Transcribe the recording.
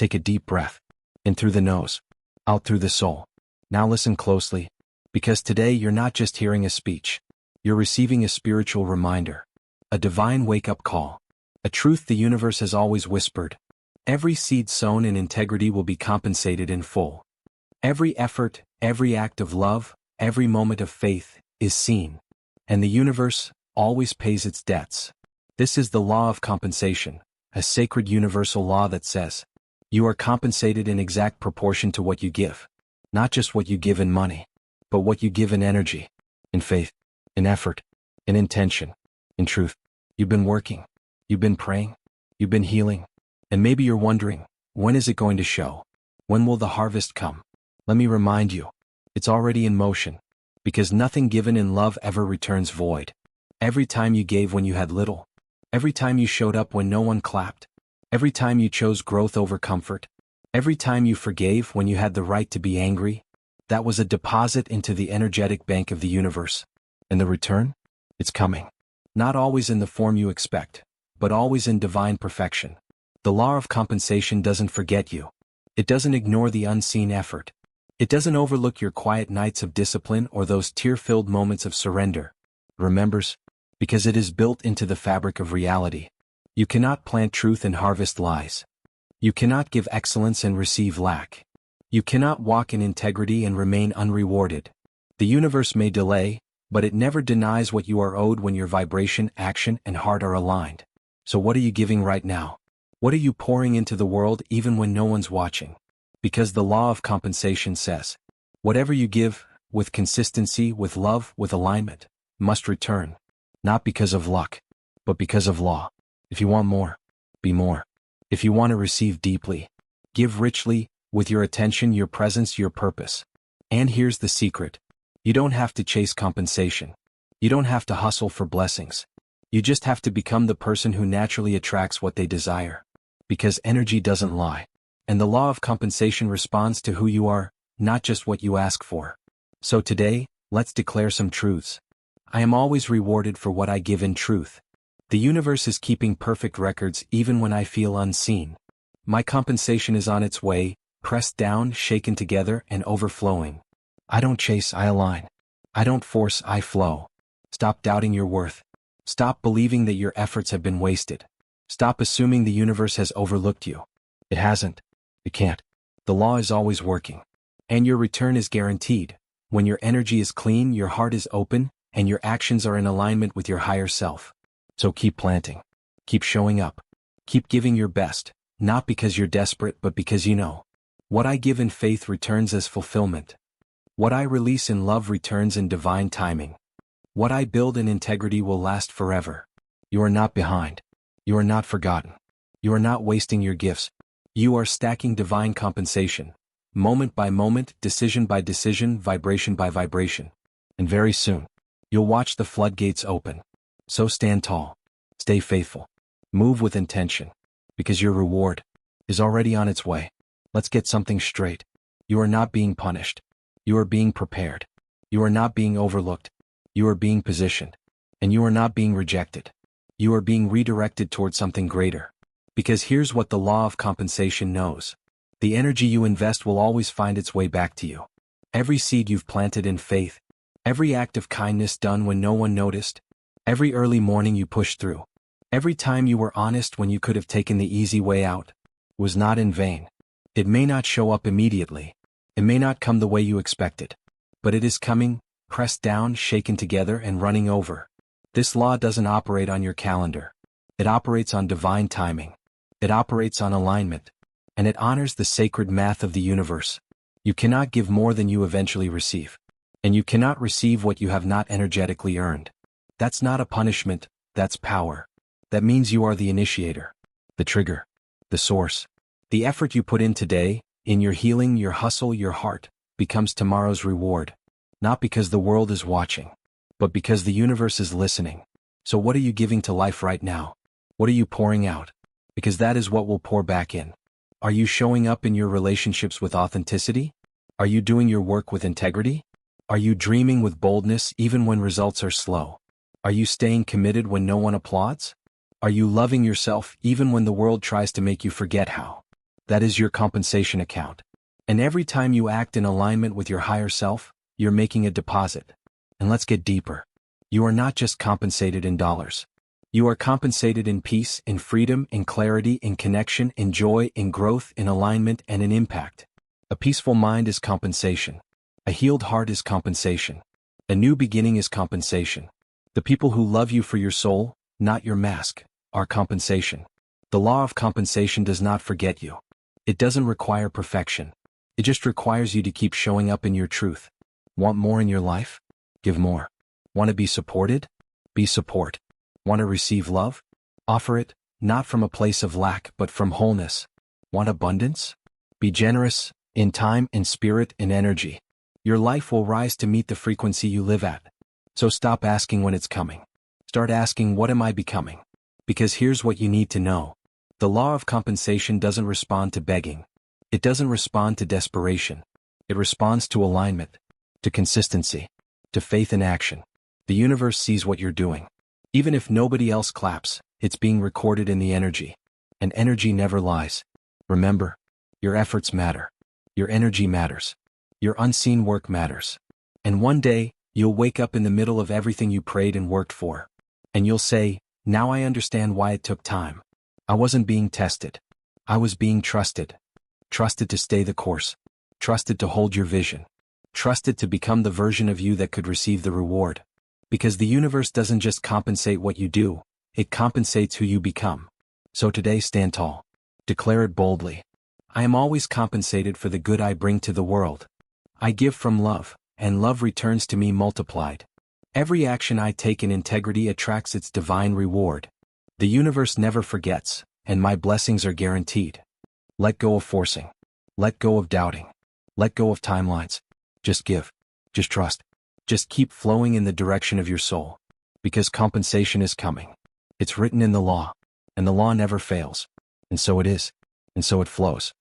Take a deep breath. In through the nose, out through the soul. Now listen closely, because today you're not just hearing a speech. You're receiving a spiritual reminder, a divine wake-up call, a truth the universe has always whispered. Every seed sown in integrity will be compensated in full. Every effort, every act of love, every moment of faith is seen. And the universe always pays its debts. This is the law of compensation, a sacred universal law that says, you are compensated in exact proportion to what you give. Not just what you give in money, but what you give in energy, in faith, in effort, in intention, in truth. You've been working, you've been praying, you've been healing, and maybe you're wondering, when is it going to show? When will the harvest come? Let me remind you, it's already in motion, because nothing given in love ever returns void. Every time you gave when you had little, every time you showed up when no one clapped, every time you chose growth over comfort, every time you forgave when you had the right to be angry, that was a deposit into the energetic bank of the universe. And the return? It's coming. Not always in the form you expect, but always in divine perfection. The law of compensation doesn't forget you. It doesn't ignore the unseen effort. It doesn't overlook your quiet nights of discipline or those tear-filled moments of surrender. It remembers, because it is built into the fabric of reality. You cannot plant truth and harvest lies. You cannot give excellence and receive lack. You cannot walk in integrity and remain unrewarded. The universe may delay, but it never denies what you are owed when your vibration, action, and heart are aligned. So what are you giving right now? What are you pouring into the world even when no one's watching? Because the law of compensation says, whatever you give, with consistency, with love, with alignment, must return. Not because of luck, but because of law. If you want more, be more. If you want to receive deeply, give richly, with your attention, your presence, your purpose. And here's the secret. You don't have to chase compensation. You don't have to hustle for blessings. You just have to become the person who naturally attracts what they desire. Because energy doesn't lie. And the law of compensation responds to who you are, not just what you ask for. So today, let's declare some truths. I am always rewarded for what I give in truth. The universe is keeping perfect records even when I feel unseen. My compensation is on its way, pressed down, shaken together, and overflowing. I don't chase, I align. I don't force, I flow. Stop doubting your worth. Stop believing that your efforts have been wasted. Stop assuming the universe has overlooked you. It hasn't. It can't. The law is always working. And your return is guaranteed. When your energy is clean, your heart is open, and your actions are in alignment with your higher self. So keep planting. Keep showing up. Keep giving your best, not because you're desperate but because you know. What I give in faith returns as fulfillment. What I release in love returns in divine timing. What I build in integrity will last forever. You are not behind. You are not forgotten. You are not wasting your gifts. You are stacking divine compensation, moment by moment, decision by decision, vibration by vibration. And very soon, you'll watch the floodgates open. So stand tall. Stay faithful. Move with intention. Because your reward is already on its way. Let's get something straight. You are not being punished. You are being prepared. You are not being overlooked. You are being positioned. And you are not being rejected. You are being redirected toward something greater. Because here's what the law of compensation knows. The energy you invest will always find its way back to you. Every seed you've planted in faith, every act of kindness done when no one noticed, every early morning you pushed through, every time you were honest when you could have taken the easy way out, was not in vain. It may not show up immediately. It may not come the way you expected. But it is coming, pressed down, shaken together, and running over. This law doesn't operate on your calendar. It operates on divine timing. It operates on alignment. And it honors the sacred math of the universe. You cannot give more than you eventually receive. And you cannot receive what you have not energetically earned. That's not a punishment, that's power. That means you are the initiator, the trigger, the source. The effort you put in today, in your healing, your hustle, your heart, becomes tomorrow's reward. Not because the world is watching, but because the universe is listening. So what are you giving to life right now? What are you pouring out? Because that is what will pour back in. Are you showing up in your relationships with authenticity? Are you doing your work with integrity? Are you dreaming with boldness even when results are slow? Are you staying committed when no one applauds? Are you loving yourself even when the world tries to make you forget how? That is your compensation account. And every time you act in alignment with your higher self, you're making a deposit. And let's get deeper. You are not just compensated in dollars. You are compensated in peace, in freedom, in clarity, in connection, in joy, in growth, in alignment, and in impact. A peaceful mind is compensation. A healed heart is compensation. A new beginning is compensation. The people who love you for your soul, not your mask, are compensation. The law of compensation does not forget you. It doesn't require perfection. It just requires you to keep showing up in your truth. Want more in your life? Give more. Want to be supported? Be support. Want to receive love? Offer it, not from a place of lack but from wholeness. Want abundance? Be generous, in time, in spirit, in energy. Your life will rise to meet the frequency you live at. So stop asking when it's coming. Start asking, what am I becoming? Because here's what you need to know. The law of compensation doesn't respond to begging. It doesn't respond to desperation. It responds to alignment, to consistency, to faith in action. The universe sees what you're doing. Even if nobody else claps, it's being recorded in the energy. And energy never lies. Remember, your efforts matter. Your energy matters. Your unseen work matters. And one day, you'll wake up in the middle of everything you prayed and worked for. And you'll say, now I understand why it took time. I wasn't being tested. I was being trusted. Trusted to stay the course. Trusted to hold your vision. Trusted to become the version of you that could receive the reward. Because the universe doesn't just compensate what you do, it compensates who you become. So today, stand tall. Declare it boldly. I am always compensated for the good I bring to the world. I give from love, and love returns to me multiplied. Every action I take in integrity attracts its divine reward. The universe never forgets, and my blessings are guaranteed. Let go of forcing. Let go of doubting. Let go of timelines. Just give. Just trust. Just keep flowing in the direction of your soul. Because compensation is coming. It's written in the law. And the law never fails. And so it is. And so it flows.